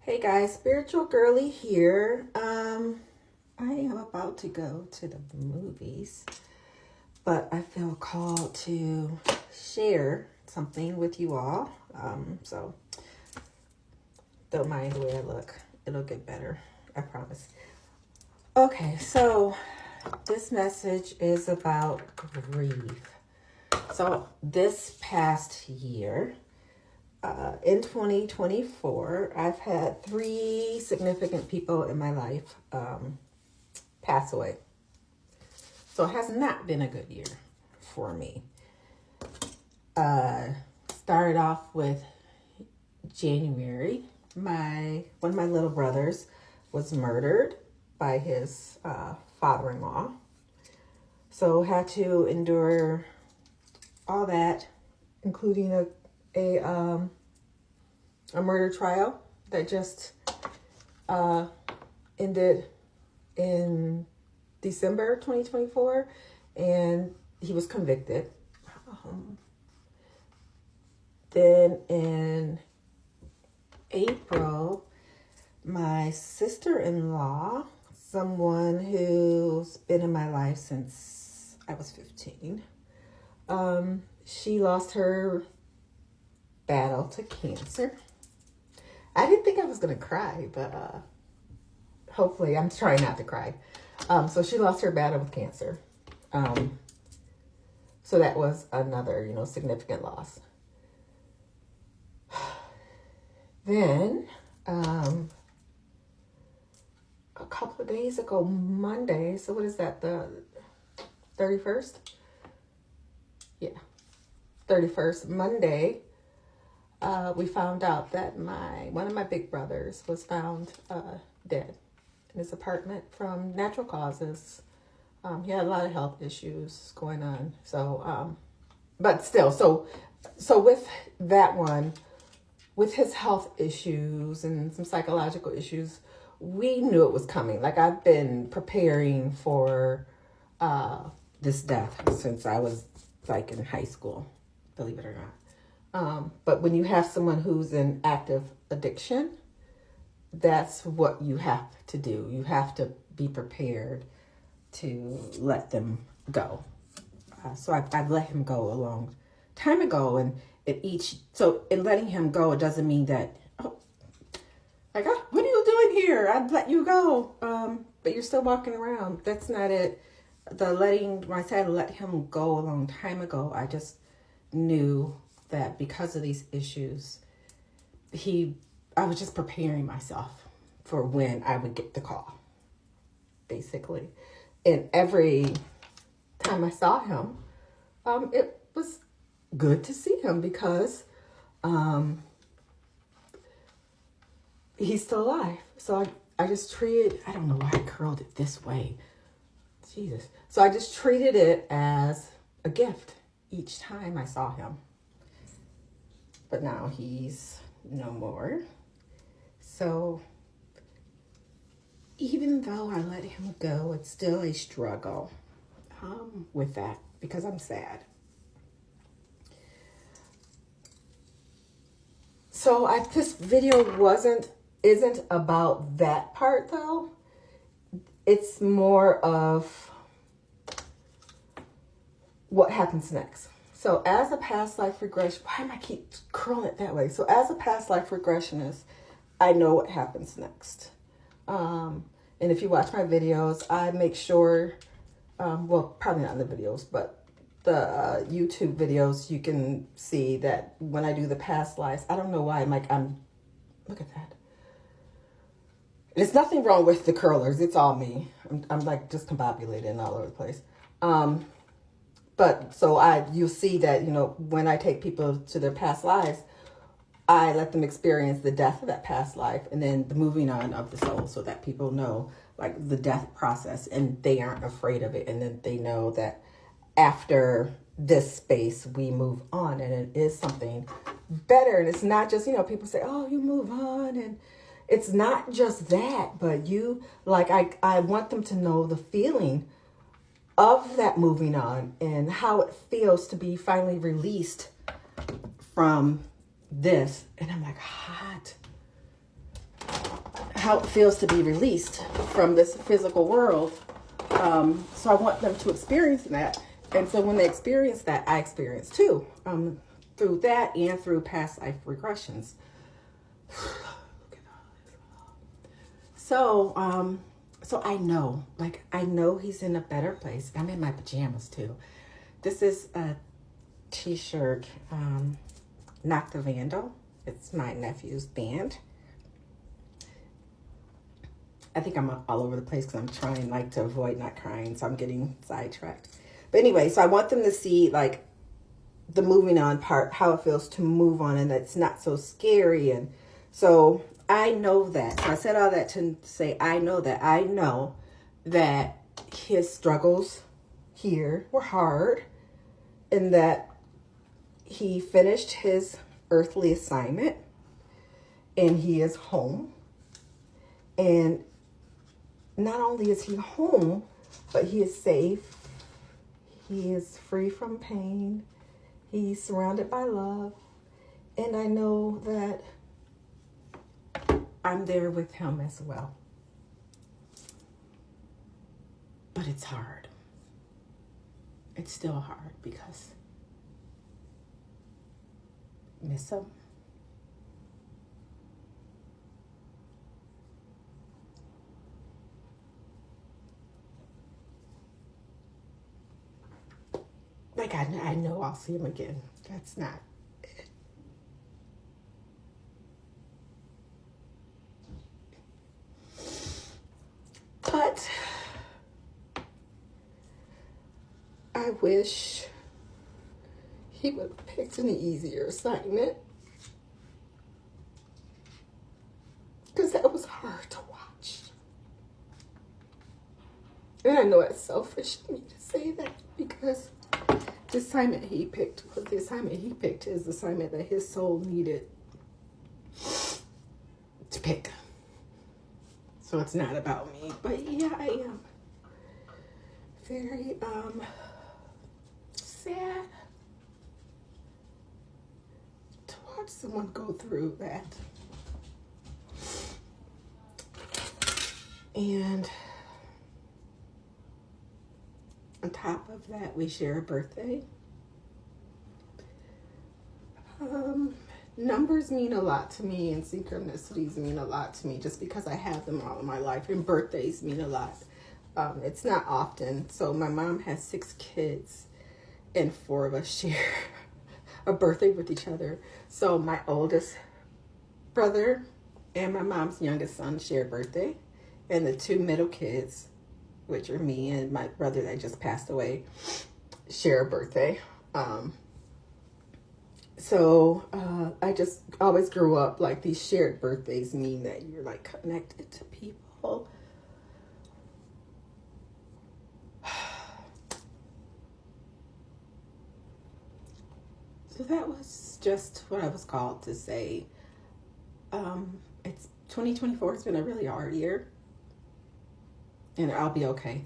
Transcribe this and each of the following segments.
Hey guys, Spiritual Girly here. I am about to go to the movies, but I feel called to share something with you all. So don't mind the way I look. It'll get better, I promise. Okay, so this message is about grief. So this past year, in 2024, I've had 3 significant people in my life pass away. So it has not been a good year for me. Started off with January. One of my little brothers was murdered by his father-in-law. So had to endure all that, including a murder trial that just ended in December 2024, and he was convicted. Then in April, my sister-in-law, someone who's been in my life since I was 15, she lost her battle to cancer. I didn't think I was going to cry, but hopefully I'm trying not to cry. So she lost her battle with cancer. So that was another, significant loss. Then, a couple of days ago, Monday, so what is that, the 31st? Yeah, 31st, Monday, we found out that one of my big brothers was found dead in his apartment from natural causes. He had a lot of health issues going on. So, but still, so with that one, with his health issues and some psychological issues, we knew it was coming. Like, I've been preparing for this death since I was like in high school, believe it or not. But when you have someone who's in active addiction, that's what you have to do. You have to be prepared to let them go. So I've let him go a long time ago, and in letting him go, it doesn't mean that, what are you doing here? I'd let you go. But you're still walking around. That's not it. When I said I let him go a long time ago, I just knew that because of these issues, I was just preparing myself for when I would get the call, basically. And every time I saw him, it was good to see him because he's still alive. So I just treated, I don't know why I curled it this way. Jesus. So I just treated it as a gift each time I saw him. But now he's no more. So even though I let him go, it's still a struggle with that because I'm sad. So this video isn't about that part though. It's more of what happens next. So as a past life regression, why am I keep curling it that way? So as a past life regressionist, I know what happens next. And if you watch my videos, I make sure, well, probably not in the videos, but the YouTube videos, you can see that when I do the past lives, I don't know why look at that. There's nothing wrong with the curlers. It's all me. I'm like just combobulated and all over the place. But so you'll see that, when I take people to their past lives, I let them experience the death of that past life and then the moving on of the soul so that people know like the death process and they aren't afraid of it. And then they know that after this space, we move on and it is something better. And it's not just, people say, oh, you move on. And it's not just that, but I want them to know the feeling of that moving on and how it feels to be finally released from this. And I'm like, hot. how it feels to be released from this physical world. So I want them to experience that. And so when they experience that, I experience too, through that and through past life regressions. So, so I know, I know he's in a better place. I'm in my pajamas too. This is a t-shirt, Knock the Vandal. It's my nephew's band. I think I'm all over the place because I'm trying to avoid not crying, so I'm getting sidetracked. But anyway, so I want them to see the moving on part, how it feels to move on, and that's not so scary. And so I know that. So I said all that to say I know that his struggles here were hard, and that he finished his earthly assignment and he is home. And not only is he home, but he is safe. He is free from pain. He's surrounded by love. And I know that I'm there with him as well. But it's hard. It's still hard because I miss him. I know I'll see him again. That's not it. But I wish he would have picked an easier assignment, because that was hard to watch. And I know it's selfish of me to say that, because the assignment he picked was the assignment he picked, his assignment that his soul needed to pick. So it's not about me. But yeah, I am very sad to watch someone go through that. And on top of that, we share a birthday. Numbers mean a lot to me, and synchronicities mean a lot to me, just because I have them all in my life, and birthdays mean a lot. It's not often. So my mom has 6 kids, and 4 of us share a birthday with each other. So my oldest brother and my mom's youngest son share a birthday, and the 2 middle kids, which are me and my brother that just passed away, share a birthday. So I just always grew up these shared birthdays mean that you're connected to people. So that was just what I was called to say. It's 2024 has been a really hard year. And I'll be okay.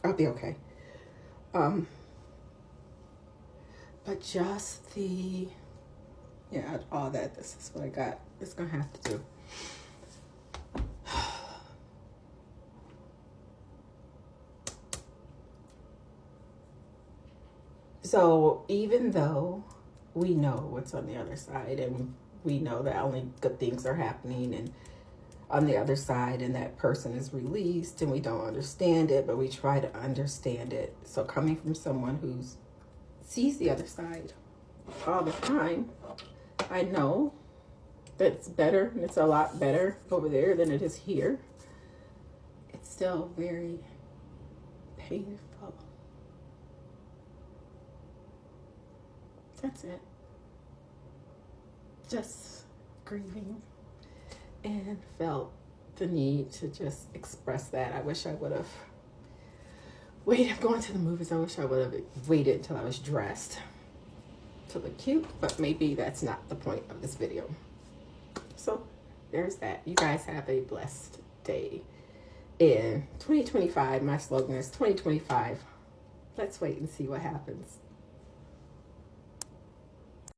I'll be okay. But just all that, this is what I got. It's going to have to do. So even though we know what's on the other side, and we know that only good things are happening, and on the other side, and that person is released, and we don't understand it, but we try to understand it. So coming from someone who sees the other side all the time, I know that it's better, and it's a lot better over there than it is here. It's still very painful. That's it. Just grieving. And felt the need to just express that. I wish I would have waited. Going to the movies, I wish I would have waited until I was dressed to look cute. But maybe that's not the point of this video. So there's that. You guys have a blessed day. In 2025, my slogan is 2025. Let's wait and see what happens.